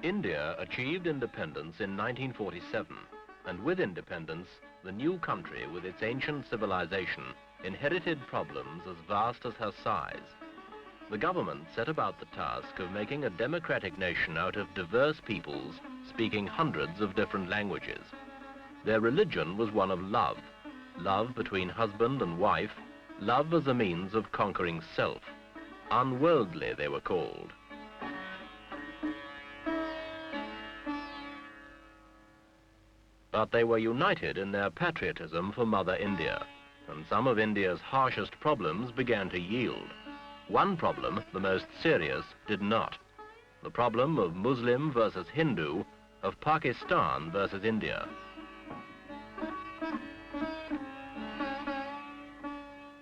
India achieved independence in 1947, and with independence, the new country with its ancient civilization inherited problems as vast as her size. The government set about the task of making a democratic nation out of diverse peoples speaking hundreds of different languages. Their religion was one of love, love between husband and wife, love as a means of conquering self. Unworldly, they were called. But they were united in their patriotism for Mother India, and some of India's harshest problems began to yield. One problem, the most serious, did not. The problem of Muslim versus Hindu, of Pakistan versus India.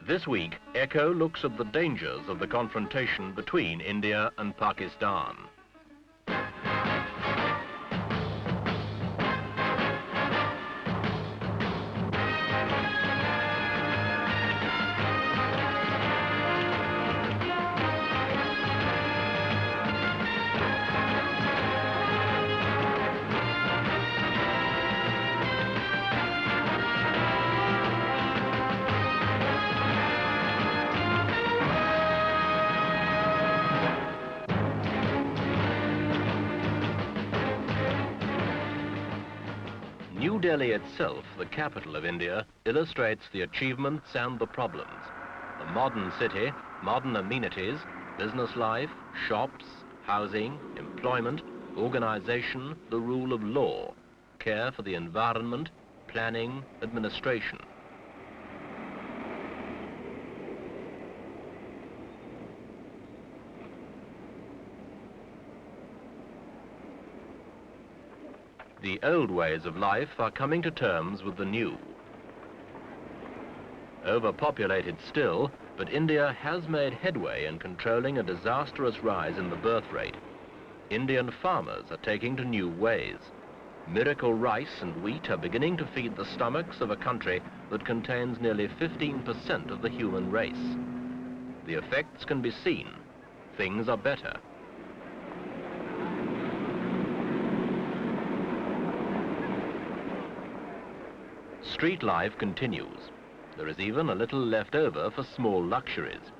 This week, Echo looks at the dangers of the confrontation between India and Pakistan. New Delhi itself, the capital of India, illustrates the achievements and the problems. A modern city, modern amenities, business life, shops, housing, employment, organization, the rule of law, care for the environment, planning, administration. The old ways of life are coming to terms with the new. Overpopulated still, but India has made headway in controlling a disastrous rise in the birth rate. Indian farmers are taking to new ways. Miracle rice and wheat are beginning to feed the stomachs of a country that contains nearly 15% of the human race. The effects can be seen. Things are better. Street life continues. There is even a little left over for small luxuries.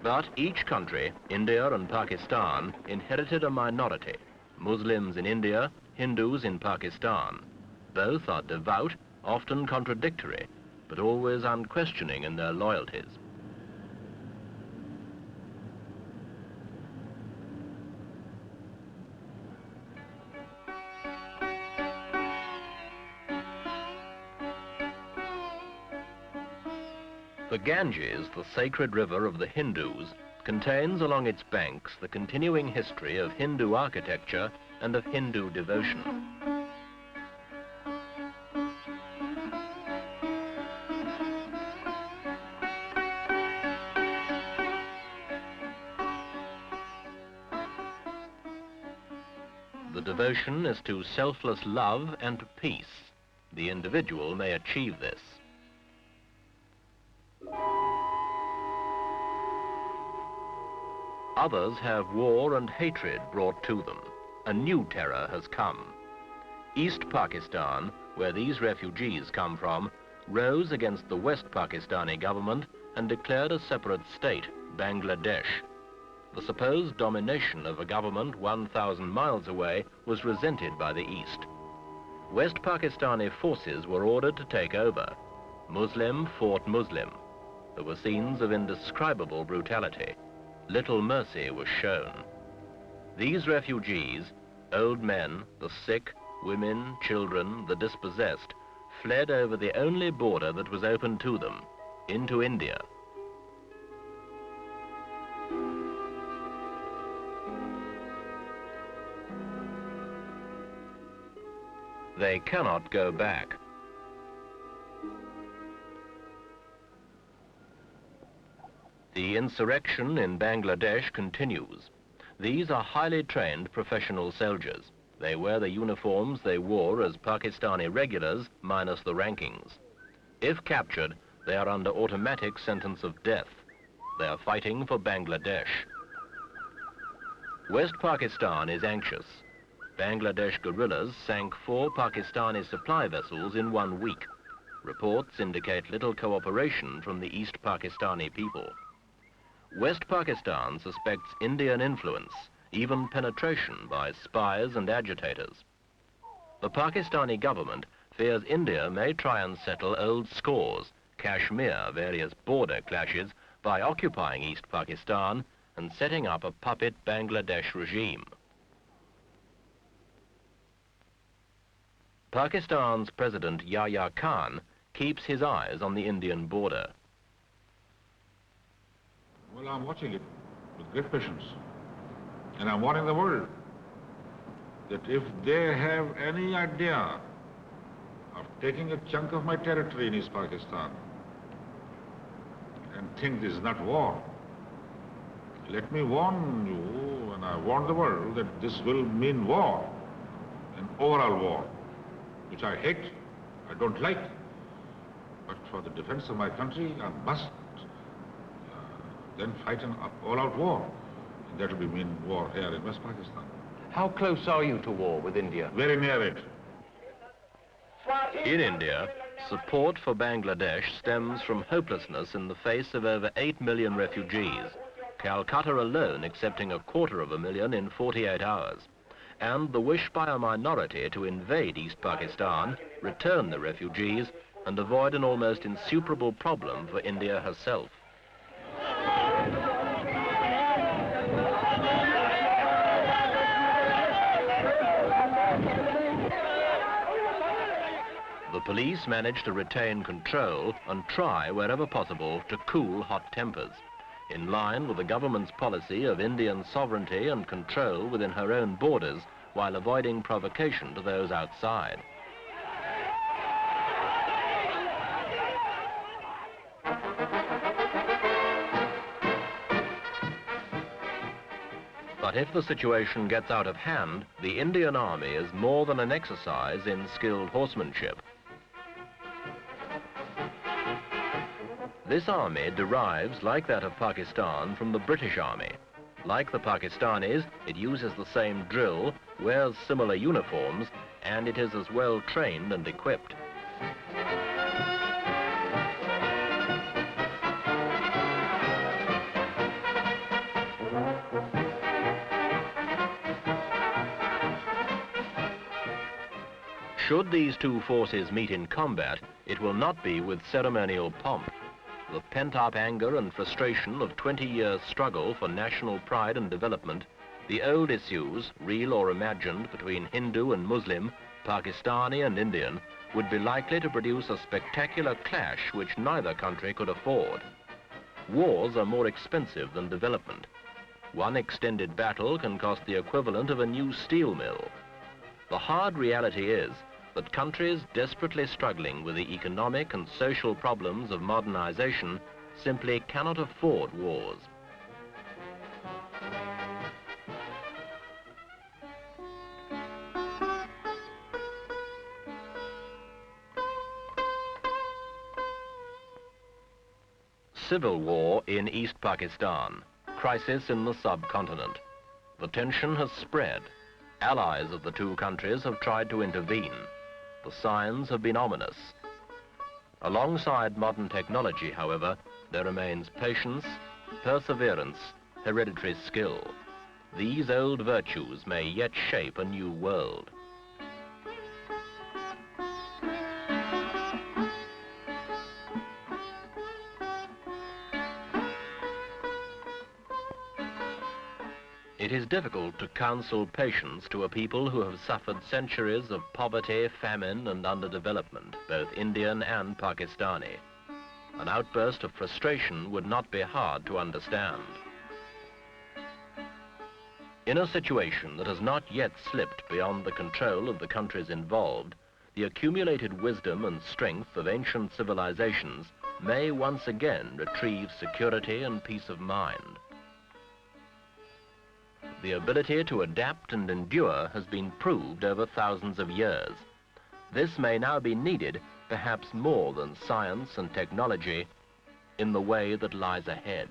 But each country, India and Pakistan, inherited a minority. Muslims in India, Hindus in Pakistan. Both are devout, often contradictory, but always unquestioning in their loyalties. The Ganges, the sacred river of the Hindus, contains along its banks the continuing history of Hindu architecture and of Hindu devotion. The devotion is to selfless love and to peace. The individual may achieve this. Others have war and hatred brought to them. A new terror has come. East Pakistan, where these refugees come from, rose against the West Pakistani government and declared a separate state, Bangladesh. The supposed domination of a government 1,000 miles away was resented by the East. West Pakistani forces were ordered to take over. Muslim fought Muslim. There were scenes of indescribable brutality. Little mercy was shown. These refugees, old men, the sick, women, children, the dispossessed, fled over the only border that was open to them, into India. They cannot go back. The insurrection in Bangladesh continues. These are highly trained professional soldiers. They wear the uniforms they wore as Pakistani regulars, minus the rankings. If captured, They are under automatic sentence of death. They are fighting for Bangladesh. West Pakistan is anxious. Bangladesh guerrillas sank 4 Pakistani supply vessels in 1 week. Reports indicate little cooperation from the East Pakistani people. West Pakistan suspects Indian influence, even penetration by spies and agitators. The Pakistani government fears India may try and settle old scores, Kashmir, various border clashes, by occupying East Pakistan and setting up a puppet Bangladesh regime. Pakistan's President Yahya Khan keeps his eyes on the Indian border. Well, I'm watching it with great patience. And I'm warning the world that if they have any idea of taking a chunk of my territory in East Pakistan and think this is not war, let me warn you, and I warn the world, that this will mean war, an overall war, which I hate, I don't like. But for the defense of my country, I must then fight an all-out war. And that will mean war here in West Pakistan. How close are you to war with India? Very near it. In India, support for Bangladesh stems from hopelessness in the face of over 8 million refugees, Calcutta alone accepting 250,000 in 48 hours, and the wish by a minority to invade East Pakistan, return the refugees, and avoid an almost insuperable problem for India herself. The police managed to retain control and try, wherever possible, to cool hot tempers, in line with the government's policy of Indian sovereignty and control within her own borders, while avoiding provocation to those outside. But if the situation gets out of hand, the Indian army is more than an exercise in skilled horsemanship. This army derives, like that of Pakistan, from the British Army. Like the Pakistanis, it uses the same drill, wears similar uniforms, and it is as well trained and equipped. Should these two forces meet in combat, it will not be with ceremonial pomp. The pent-up anger and frustration of 20 years' struggle for national pride and development, the old issues, real or imagined, between Hindu and Muslim, Pakistani and Indian, would be likely to produce a spectacular clash which neither country could afford. Wars are more expensive than development. One extended battle can cost the equivalent of a new steel mill. The hard reality is that countries desperately struggling with the economic and social problems of modernization simply cannot afford wars. Civil war in East Pakistan, crisis in the subcontinent. The tension has spread. Allies of the two countries have tried to intervene. The signs have been ominous. Alongside modern technology, however, there remains patience, perseverance, hereditary skill. These old virtues may yet shape a new world. It is difficult to counsel patience to a people who have suffered centuries of poverty, famine, and underdevelopment, both Indian and Pakistani. An outburst of frustration would not be hard to understand. In a situation that has not yet slipped beyond the control of the countries involved, the accumulated wisdom and strength of ancient civilizations may once again retrieve security and peace of mind. The ability to adapt and endure has been proved over thousands of years. This may now be needed perhaps more than science and technology, in the way that lies ahead.